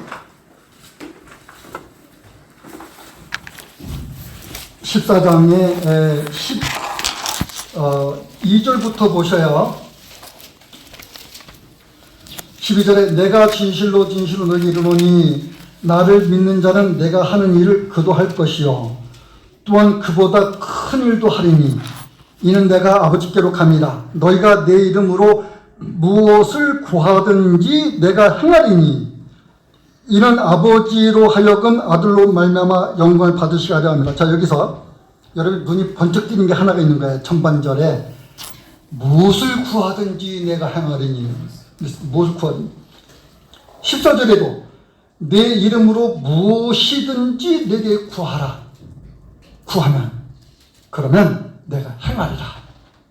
Speaker 1: 14장의 2절부터 보셔요. 12절에 내가 진실로 진실로 너희에게 이르노니 나를 믿는 자는 내가 하는 일을 그도 할 것이요 또한 그보다 큰 일도 하리니 이는 내가 아버지께로 감이라. 너희가 내 이름으로 무엇을 구하든지 내가 행하리니 이는 아버지로 하여금 아들로 말미암아 영광을 받으시게 하려 합니다. 자, 여기서 여러분 눈이 번쩍 뜨는 게 하나가 있는 거예요. 전반절에 무엇을 구하든지 내가 행하리니, 무엇을 구하든지. 14절에도 내 이름으로 무엇이든지 내게 구하라. 구하면, 그러면 내가 행하리라.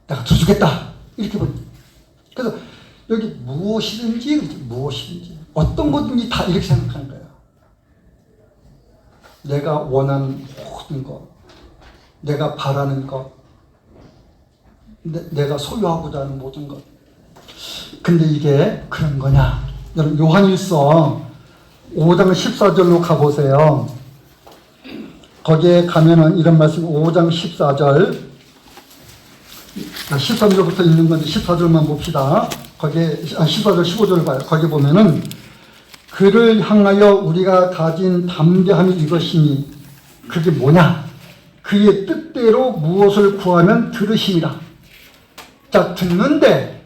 Speaker 1: 내가 들어주겠다. 이렇게 봅니다. 그래서 여기 무엇이든지 어떤 거든지 다 이렇게 생각하는 거예요. 내가 원하는 모든 것, 내가 바라는 것, 내가 소유하고자 하는 모든 것. 근데 이게 그런 거냐? 여러분 요한일서 5장 14절로 가보세요. 거기에 가면은 이런 말씀, 5장 14절 13절부터 있는 건데 14절만 봅시다. 거기에 14절 15절 봐요. 거기 보면은 그를 향하여 우리가 가진 담대함이 이것이니, 그게 뭐냐? 그의 뜻대로 무엇을 구하면 들으심이라. 자, 듣는데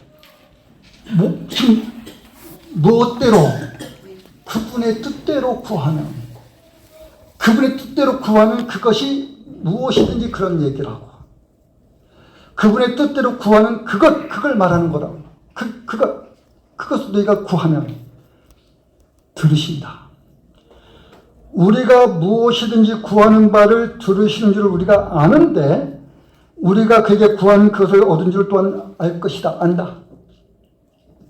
Speaker 1: 무엇대로? 그분의 뜻대로 구하면, 그분의 뜻대로 구하면 그것이 무엇이든지 그런 얘기라고. 그분의 뜻대로 구하는 그걸 말하는 거라고. 그것을 너희가 구하면 들으신다. 우리가 무엇이든지 구하는 바를 들으시는 줄 우리가 아는데, 우리가 그에게 구하는 것을 얻은 줄 또한 알 것이다. 안다.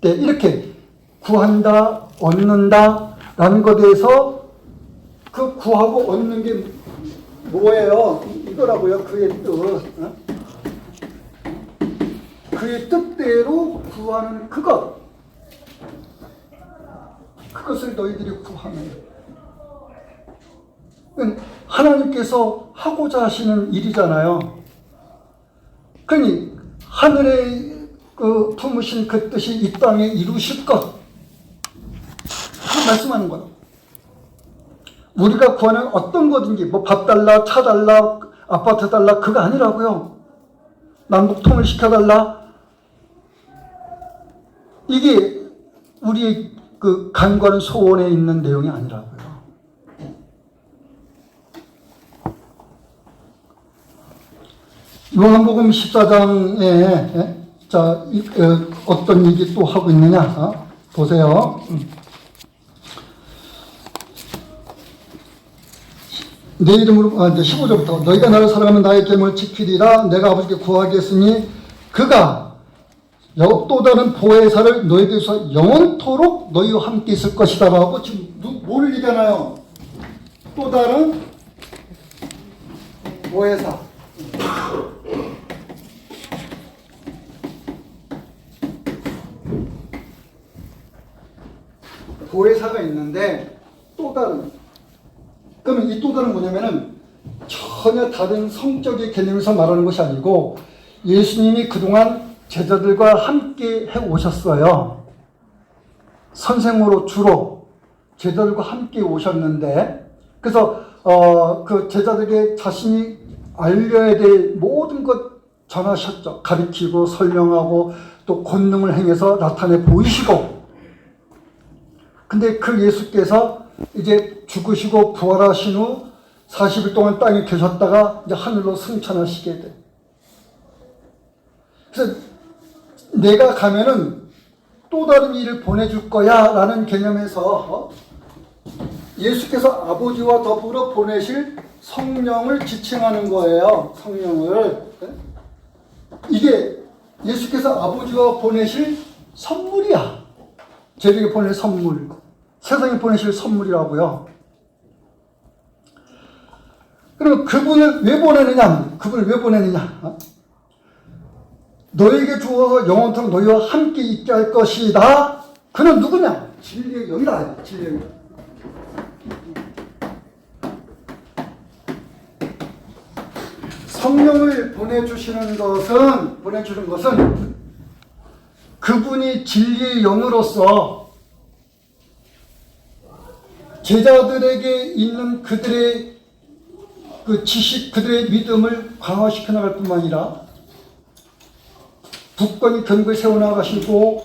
Speaker 1: 네, 이렇게 구한다, 얻는다 라는 것에 대해서 그 구하고 얻는 게 뭐예요? 이거라고요. 그의 뜻. 그의 뜻대로 구하는 그것을 너희들이 구하면, 하나님께서 하고자 하시는 일이잖아요. 그러니 하늘에 품으신 그 뜻이 이 땅에 이루실 것, 그 말씀하는 거예요. 우리가 구하는 어떤 거든지, 뭐 밥 달라, 차 달라, 아파트 달라, 그거 아니라고요. 남북 통일시켜달라, 이게 우리의 그 간과는 소원에 있는 내용이 아니라고요. 요한복음 14장에 자, 어떤 얘기 또 하고 있느냐? 보세요. 내 이름으로, 15절부터 너희가 나를 사랑하면 나의 계명을 지키리라. 내가 아버지께 구하겠으니 그가 또 다른 보혜사를 너희에게서 영원토록 너희와 함께 있을 것이다 라고 지금 뭘 얘기하나요? 또 다른 보혜사. 보혜사가 있는데 또 다른, 그러면 이 또 다른 뭐냐면은 전혀 다른 성적인 개념에서 말하는 것이 아니고 예수님이 그동안 제자들과 함께 해 오셨어요. 선생으로 주로 제자들과 함께 오셨는데, 그래서 그 제자들에게 자신이 알려야 될 모든 것 전하셨죠. 가르치고 설명하고 또 권능을 행해서 나타내 보이시고. 근데 그 예수께서 이제 죽으시고 부활하신 후 40일 동안 땅에 계셨다가 이제 하늘로 승천하시게 돼. 그래서 내가 가면은 또 다른 일을 보내줄 거야 라는 개념에서 예수께서 아버지와 더불어 보내실 성령을 지칭하는 거예요. 성령을. 이게 예수께서 아버지와 보내실 선물이야. 저에게 보낼 선물. 세상에 보내실 선물이라고요. 그럼 그분을 왜 보내느냐? 그분을 왜 보내느냐? 너에게 주어서 영원토록 너희와 함께 있게 할 것이다. 그는 누구냐? 진리의 영이다. 진리의 영. 성령을 보내주시는 것은 그분이 진리의 영으로서 제자들에게 있는 그들의 그 지식, 그들의 믿음을 강화시켜 나갈 뿐만 아니라 굳건히 견고히 세워나가시고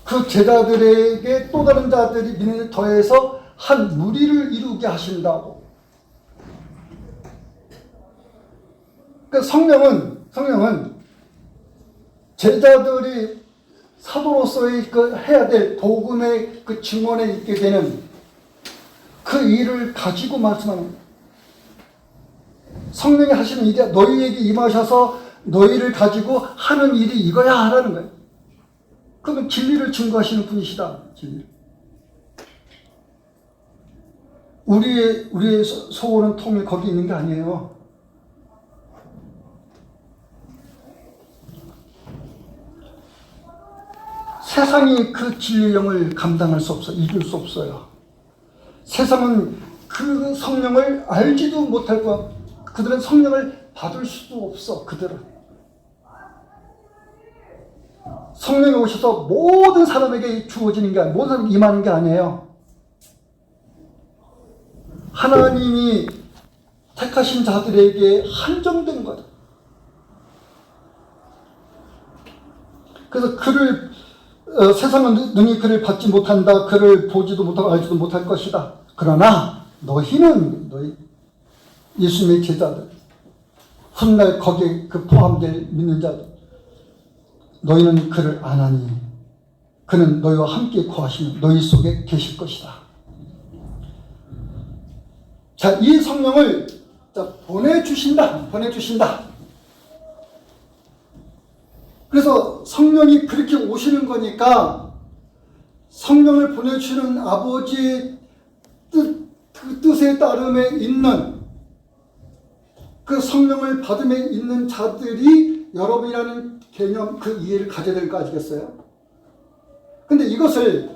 Speaker 1: 그 제자들에게 또 다른 자들이 믿음을 더해서 한 무리를 이루게 하신다고. 그러니까 성령은 제자들이 사도로서의 그 해야 될 복음의 그 증언에 있게 되는 그 일을 가지고 말씀하는 거예요. 성령이 하시는 일이 너희에게 임하셔서 너희를 가지고 하는 일이 이거야 하라는 거예요. 그러면 진리를 증거하시는 분이시다. 진리. 우리의 소원은 통일 거기 있는 게 아니에요. 세상이 그 진리의 영을 감당할 수 없어, 이길 수 없어요. 세상은 그 성령을 알지도 못할 거야. 그들은 성령을 받을 수도 없어. 그들은 성령이 오셔서 모든 사람에게 주어지는 게 아니에요. 모든 사람에게 임하는 게 아니에요. 하나님이 택하신 자들에게 한정된 거다. 그래서 세상은 눈이 그를 받지 못한다. 그를 보지도 못하고 알지도 못할 것이다. 그러나 너희는 예수님의 제자들, 훗날 거기에 그 포함될 믿는 자들, 너희는 그를 아나니 그는 너희와 함께 거하시는 너희 속에 계실 것이다. 자, 이 성령을 보내주신다. 그래서 성령이 그렇게 오시는 거니까 성령을 보내주시는 아버지의 그 뜻에 따름에 있는 그 성령을 받음에 있는 자들이 여러분이라는 개념, 그 이해를 가져야 될 거 아시겠어요? 근데 이것을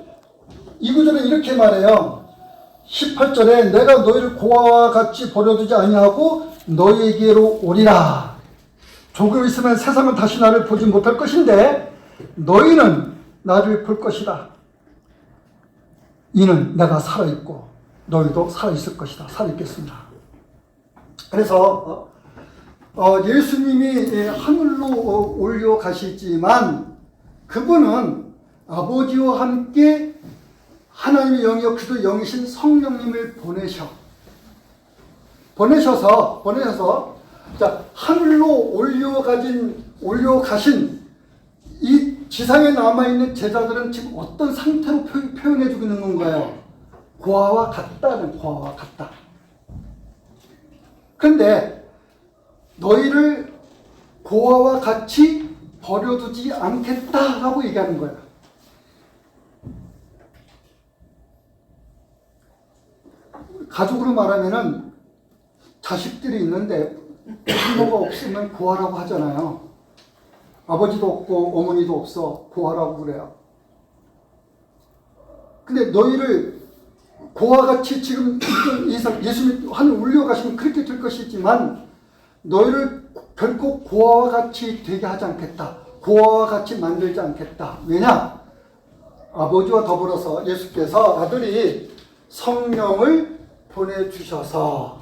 Speaker 1: 이 구절은 이렇게 말해요. 18절에 내가 너희를 고아와 같이 버려두지 아니하고 너희에게로 오리라. 조금 있으면 세상은 다시 나를 보지 못할 것인데 너희는 나를 볼 것이다. 이는 내가 살아있고 너희도 살아있을 것이다. 살아있겠습니다. 그래서 예수님이 하늘로 올려가시지만 그분은 아버지와 함께 하나님의 영이요 그도 영이신 성령님을 보내셔서 자, 하늘로 올려가신 이 지상에 남아있는 제자들은 지금 어떤 상태로 표현해주고 있는 건가요? 고아와 같다는, 고아와 같다. 그런데 너희를 고아와 같이 버려두지 않겠다라고 얘기하는 거예요. 가족으로 말하면은 자식들이 있는데 부모가 없으면 구하라고 하잖아요. 아버지도 없고 어머니도 없어 구하라고 그래요. 근데 너희를 고와 같이 지금 예수님 하늘 울려가시면 그렇게 될 것이지만 너희를 결코 고아와 같이 되게 하지 않겠다. 고아와 같이 만들지 않겠다. 왜냐? 아버지와 더불어서 예수께서 아들이 성령을 보내주셔서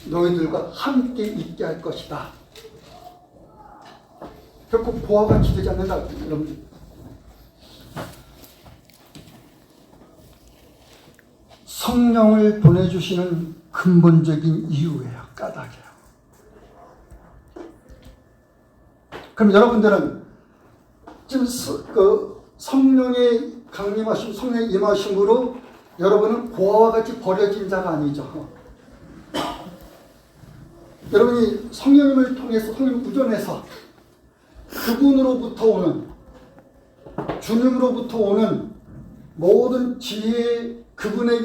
Speaker 1: 너희들과 함께 있게 할 것이다. 결코 고아와 같이 되지 않는다. 여러분. 성령을 보내주시는 근본적인 이유예요. 까닭이에요. 그럼 여러분들은 지금 성령의 강림하심, 성령의 임하심으로 여러분은 고아와 같이 버려진 자가 아니죠. 여러분이 성령님을 통해서, 성령 우전해서 그분으로부터 오는, 주님으로부터 오는 모든 지혜, 그분이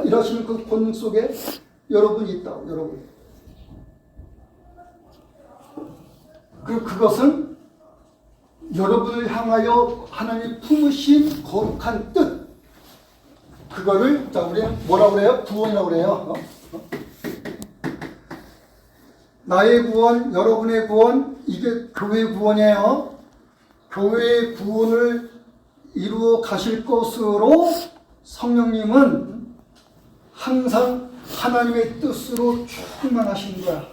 Speaker 1: 일하시는 그 본능 속에 여러분이 있다고, 여러분. 그리고 그것은 여러분을 향하여 하나님이 품으신 거룩한 뜻. 그거를, 자, 우리는 뭐라고 그래요? 구원이라고 그래요. 나의 구원, 여러분의 구원, 이게 교회 구원이에요. 교회의 구원을 이루어 가실 것으로 성령님은 항상 하나님의 뜻으로 충만하신 거야.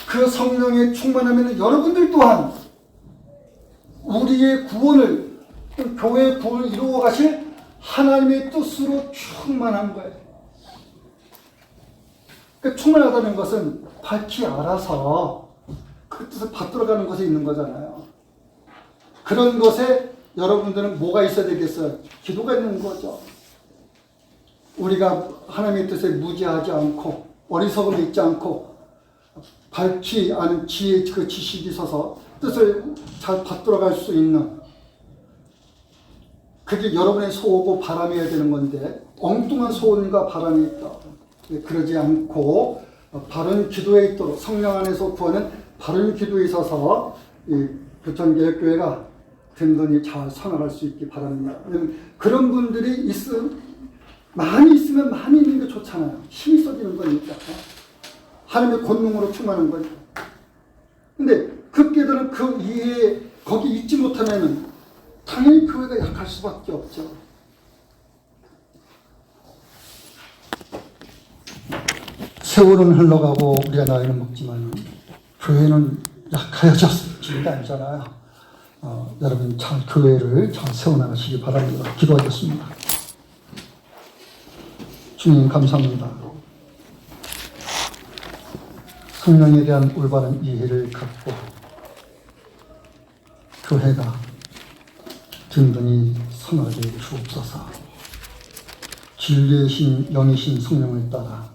Speaker 1: 그 성령에 충만하면 여러분들 또한 우리의 구원을, 교회의 구원을 이루어 가실 하나님의 뜻으로 충만한 거예요. 그러니까 충만하다는 것은 밝히 알아서 그 뜻을 받들어가는 것에 있는 거잖아요. 그런 것에 여러분들은 뭐가 있어야 되겠어요? 기도가 있는 거죠. 우리가 하나님의 뜻에 무지하지 않고 어리석음이 있지 않고 밝히 아는 지혜, 그 지식이 있어서 뜻을 잘 받들어갈 수 있는, 그게 여러분의 소원고 바람이어야 되는 건데 엉뚱한 소원과 바람이 있다. 그러지 않고 바른 기도에 있도록 성령 안에서 구하는 바른 기도에 있어서 이 부천개혁교회가 든든히 잘 살아갈 수 있기 바랍니다. 그런 분들이 많이 있으면 많이 있는 게 좋잖아요. 힘이 써지는 거니까. 하나님의 권능으로 충만한 거니까. 근데 그 깨달은 그 이해에 거기 있지 못하면은 당연히 교회가 약할 수밖에 없죠. 세월은 흘러가고 우리가 나이는 먹지만 교회는 약하여졌을 게 아니잖아요. 여러분 잘 교회를 잘 세워나가시기 바랍니다. 기도하겠습니다. 주님 감사합니다. 성령에 대한 올바른 이해를 갖고 교회가 든든히 선하게 주옵소서. 진리의 신, 영이신 성령을 따라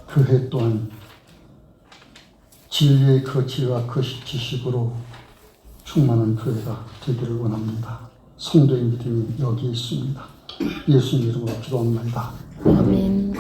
Speaker 1: 교회 또한 진리의 그 지혜와 그 지식으로 충만한 교회가 되기를 원합니다. 성도의 믿음이 여기 있습니다. 예수님 이름으로 기도합니다.
Speaker 2: 아멘.